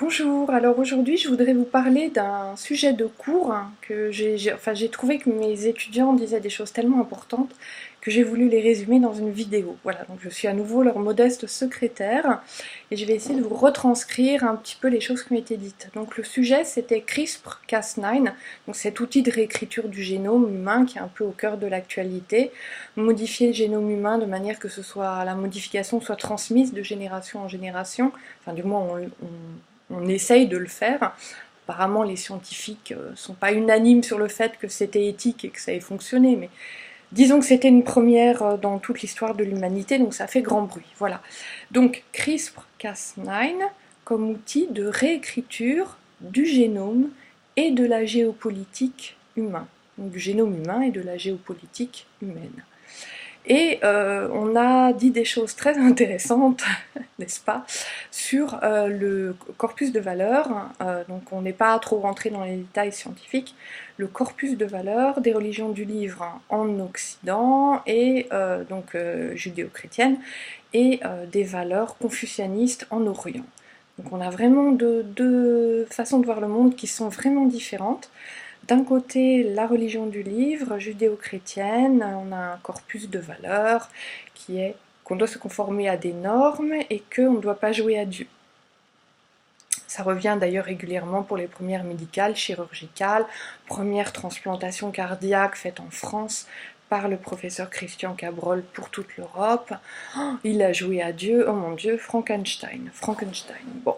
Bonjour, alors aujourd'hui je voudrais vous parler d'un sujet de cours que j'ai trouvé que mes étudiants disaient des choses tellement importantes que j'ai voulu les résumer dans une vidéo. Voilà, donc je suis à nouveau leur modeste secrétaire et je vais essayer de vous retranscrire un petit peu les choses qui ont été dites. Donc le sujet c'était CRISPR-Cas9, donc cet outil de réécriture du génome humain qui est un peu au cœur de l'actualité, modifier le génome humain de manière que la modification soit transmise de génération en génération, enfin du moins on essaye de le faire. Apparemment, les scientifiques ne sont pas unanimes sur le fait que c'était éthique et que ça ait fonctionné, mais disons que c'était une première dans toute l'histoire de l'humanité, donc ça fait grand bruit. Voilà. Donc CRISPR-Cas9 comme outil de réécriture du génome et de la géopolitique humaine. Donc du génome humain et de la géopolitique humaine. Et on a dit des choses très intéressantes, n'est-ce pas, sur le corpus de valeurs. Donc on n'est pas trop rentré dans les détails scientifiques. Le corpus de valeurs des religions du livre en Occident et donc judéo-chrétienne et des valeurs confucianistes en Orient. Donc on a vraiment deux façons de voir le monde qui sont vraiment différentes. D'un côté, la religion du livre, judéo-chrétienne, on a un corpus de valeurs qui est qu'on doit se conformer à des normes et qu'on ne doit pas jouer à Dieu. Ça revient d'ailleurs régulièrement pour les premières médicales, chirurgicales, première transplantation cardiaque faite en France par le professeur Christian Cabrol pour toute l'Europe. Oh, il a joué à Dieu, oh mon Dieu, Frankenstein. Bon.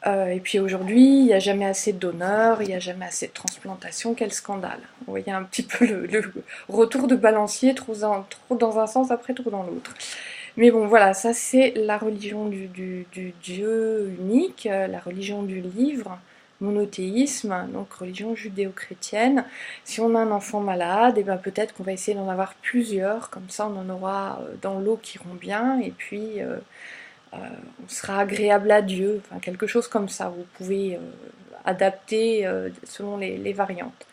Et puis aujourd'hui, il n'y a jamais assez de donneurs, il n'y a jamais assez de transplantation, quel scandale. Vous voyez un petit peu le retour de balancier, trop dans un sens, après trop dans l'autre. Mais bon, voilà, ça c'est la religion du Dieu unique, la religion du livre, monothéisme, donc religion judéo-chrétienne. Si on a un enfant malade, et ben peut-être qu'on va essayer d'en avoir plusieurs, comme ça on en aura dans l'eau qui iront bien, et puis on sera agréable à Dieu, enfin quelque chose comme ça. Vous pouvez adapter selon les variantes.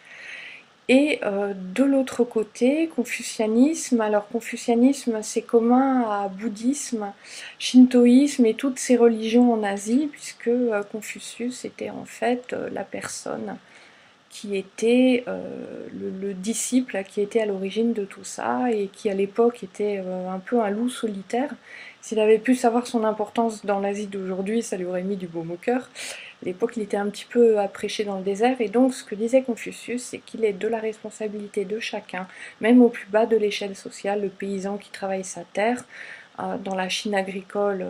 Et de l'autre côté, confucianisme. Alors confucianisme, c'est commun à bouddhisme, shintoïsme et toutes ces religions en Asie, puisque Confucius était en fait la personne qui était le disciple qui était à l'origine de tout ça et qui à l'époque était un peu un loup solitaire. S'il avait pu savoir son importance dans l'Asie d'aujourd'hui, ça lui aurait mis du baume au cœur. À l'époque, il était un petit peu à prêcher dans le désert, et donc ce que disait Confucius, c'est qu'il est de la responsabilité de chacun, même au plus bas de l'échelle sociale, le paysan qui travaille sa terre, dans la Chine agricole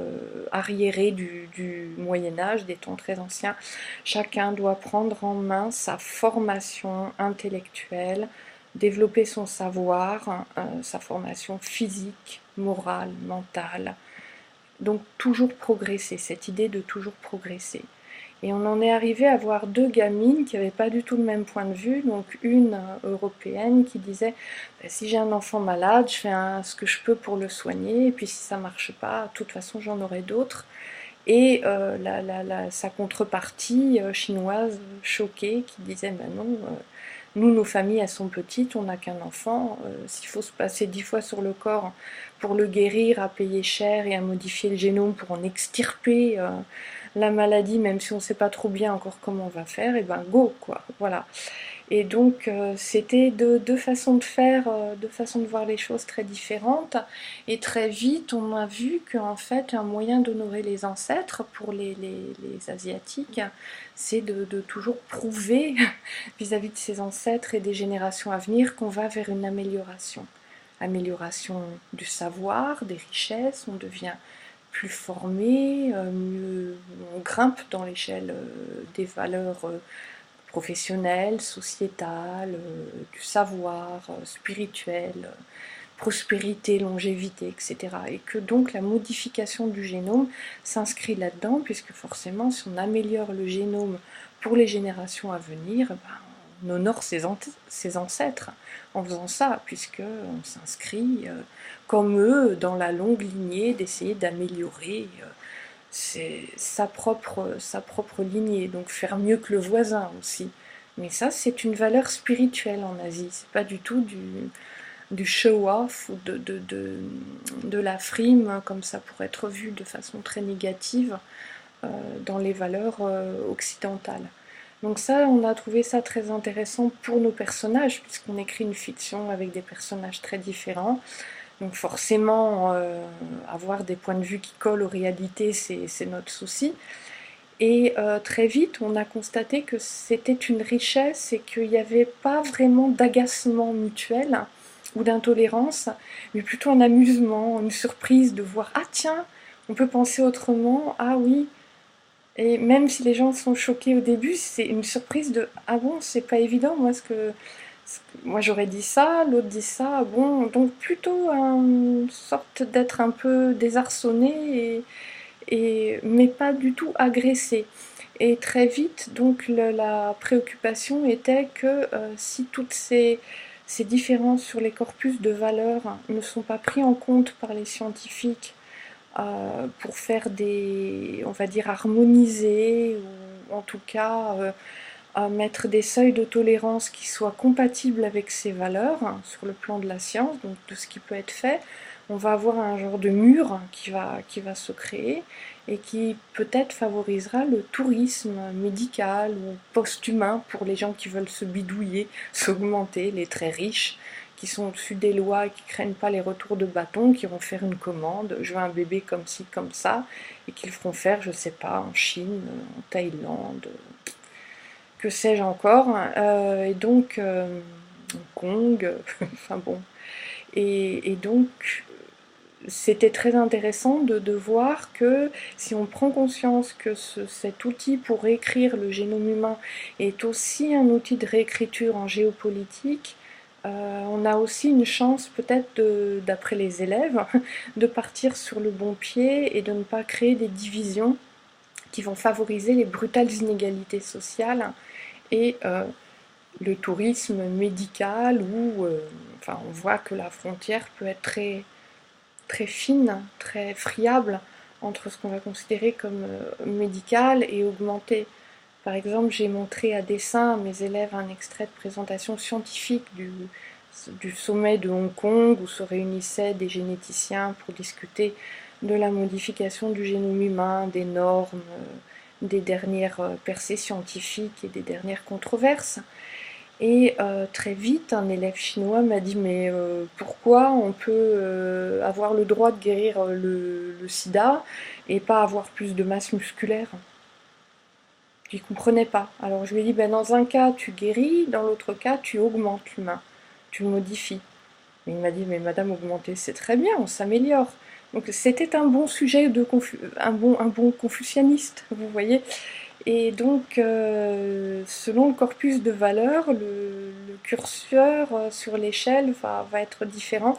arriérée du Moyen-Âge, des temps très anciens, chacun doit prendre en main sa formation intellectuelle, développer son savoir, sa formation physique, morale, mentale. Donc toujours progresser, cette idée de toujours progresser. Et on en est arrivé à voir deux gamines qui n'avaient pas du tout le même point de vue. Donc une européenne qui disait si j'ai un enfant malade, je fais ce que je peux pour le soigner, et puis si ça ne marche pas, de toute façon j'en aurai d'autres. Et sa contrepartie chinoise choquée qui disait ben non, nous nos familles elles sont petites, on n'a qu'un enfant, s'il faut se passer 10 fois sur le corps pour le guérir, à payer cher et à modifier le génome pour en extirper la maladie, même si on ne sait pas trop bien encore comment on va faire, et ben go quoi, voilà. Et donc c'était deux façons de faire, deux façons de voir les choses très différentes. Et très vite, on a vu qu'en fait, un moyen d'honorer les ancêtres pour les Asiatiques, c'est de toujours prouver vis-à-vis de ses ancêtres et des générations à venir qu'on va vers une amélioration. Amélioration du savoir, des richesses, on devient plus formé, mieux, on grimpe dans l'échelle des valeurs professionnelle, sociétale, du savoir, spirituel, prospérité, longévité, etc. Et que donc la modification du génome s'inscrit là-dedans, puisque forcément, si on améliore le génome pour les générations à venir, ben, on honore ses ancêtres en faisant ça, puisqu'on s'inscrit comme eux dans la longue lignée d'essayer d'améliorer c'est sa propre lignée, donc faire mieux que le voisin aussi. Mais ça, c'est une valeur spirituelle en Asie, c'est pas du tout du show-off ou de la frime, comme ça pourrait être vu de façon très négative. dans les valeurs occidentales. Donc ça, on a trouvé ça très intéressant pour nos personnages, puisqu'on écrit une fiction avec des personnages très différents. Donc forcément, avoir des points de vue qui collent aux réalités, c'est notre souci. Et très vite, on a constaté que c'était une richesse et qu'il n'y avait pas vraiment d'agacement mutuel ou d'intolérance, mais plutôt un amusement, une surprise de voir « Ah tiens, on peut penser autrement, ah oui !» Et même si les gens sont choqués au début, c'est une surprise de « Ah bon, c'est pas évident, moi j'aurais dit ça, l'autre dit ça, bon », donc plutôt une sorte d'être un peu désarçonné, mais pas du tout agressé. Et très vite, donc la préoccupation était que si toutes ces différences sur les corpus de valeurs ne sont pas pris en compte par les scientifiques pour faire on va dire, harmoniser, ou en tout cas mettre des seuils de tolérance qui soient compatibles avec ces valeurs sur le plan de la science, donc de ce qui peut être fait, on va avoir un genre de mur qui va se créer et qui peut-être favorisera le tourisme médical ou post-humain pour les gens qui veulent se bidouiller, s'augmenter, les très riches qui sont au-dessus des lois et qui craignent pas les retours de bâton, qui vont faire une commande, je veux un bébé comme ci, comme ça, et qu'ils feront faire, je sais pas, en Chine, en Thaïlande, que sais-je encore, et donc Hong Kong, enfin bon, et donc c'était très intéressant de voir que si on prend conscience que cet outil pour réécrire le génome humain est aussi un outil de réécriture en géopolitique, on a aussi une chance peut-être, d'après les élèves, de partir sur le bon pied et de ne pas créer des divisions qui vont favoriser les brutales inégalités sociales et le tourisme médical où enfin, on voit que la frontière peut être très, très fine, très friable entre ce qu'on va considérer comme médical et augmenté. Par exemple, j'ai montré à dessin à mes élèves un extrait de présentation scientifique du sommet de Hong Kong où se réunissaient des généticiens pour discuter de la modification du génome humain, des normes, des dernières percées scientifiques et des dernières controverses. Et très vite, un élève chinois m'a dit « Mais pourquoi on peut avoir le droit de guérir le sida et pas avoir plus de masse musculaire ?» Il ne comprenait pas. Alors je lui ai dit « Ben, dans un cas, tu guéris, dans l'autre cas, tu augmentes l'humain, tu le modifies. » Et il m'a dit « Mais madame, augmenter, c'est très bien, on s'améliore. » Donc c'était un bon sujet, un bon confucianiste, vous voyez. Et donc, selon le corpus de valeurs, le curseur sur l'échelle va être différent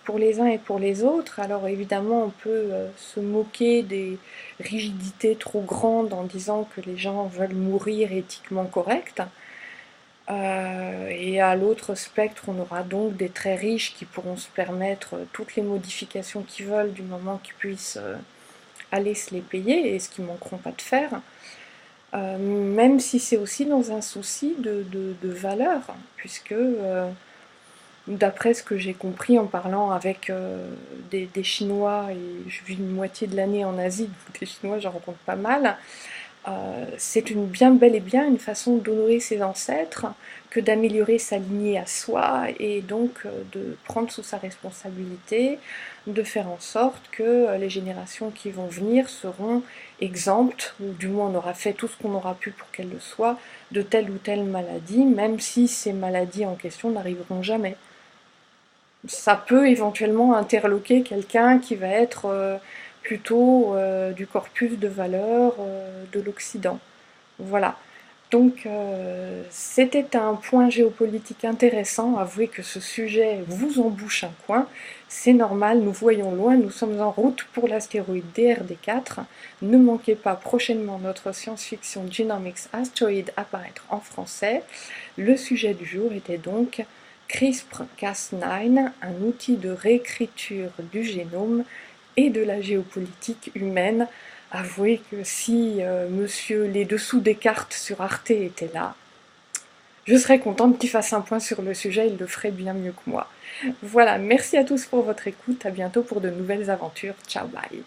pour les uns et pour les autres. Alors évidemment, on peut se moquer des rigidités trop grandes en disant que les gens veulent mourir éthiquement corrects. Et à l'autre spectre, on aura donc des très riches qui pourront se permettre toutes les modifications qu'ils veulent du moment qu'ils puissent aller se les payer et ce qu'ils ne manqueront pas de faire. Même si c'est aussi dans un souci de valeur, puisque d'après ce que j'ai compris en parlant avec des Chinois, et je vis une moitié de l'année en Asie, donc des Chinois j'en rencontre pas mal, c'est bel et bien une façon d'honorer ses ancêtres que d'améliorer sa lignée à soi et donc de prendre sous sa responsabilité, de faire en sorte que les générations qui vont venir seront exemptes, ou du moins on aura fait tout ce qu'on aura pu pour qu'elles le soient, de telle ou telle maladie, même si ces maladies en question n'arriveront jamais. Ça peut éventuellement interloquer quelqu'un qui va être plutôt du corpus de valeurs de l'Occident. Voilà. Donc c'était un point géopolitique intéressant. Avouez que ce sujet vous embouche un coin. C'est normal, nous voyons loin, nous sommes en route pour l'astéroïde DRD4. Ne manquez pas prochainement notre science-fiction Genomics Asteroid apparaître en français. Le sujet du jour était donc CRISPR-Cas9, un outil de réécriture du génome et de la géopolitique humaine. Avouez que si monsieur les dessous des cartes sur Arte était là, je serais contente qu'il fasse un point sur le sujet, il le ferait bien mieux que moi. Voilà, merci à tous pour votre écoute, à bientôt pour de nouvelles aventures, ciao bye.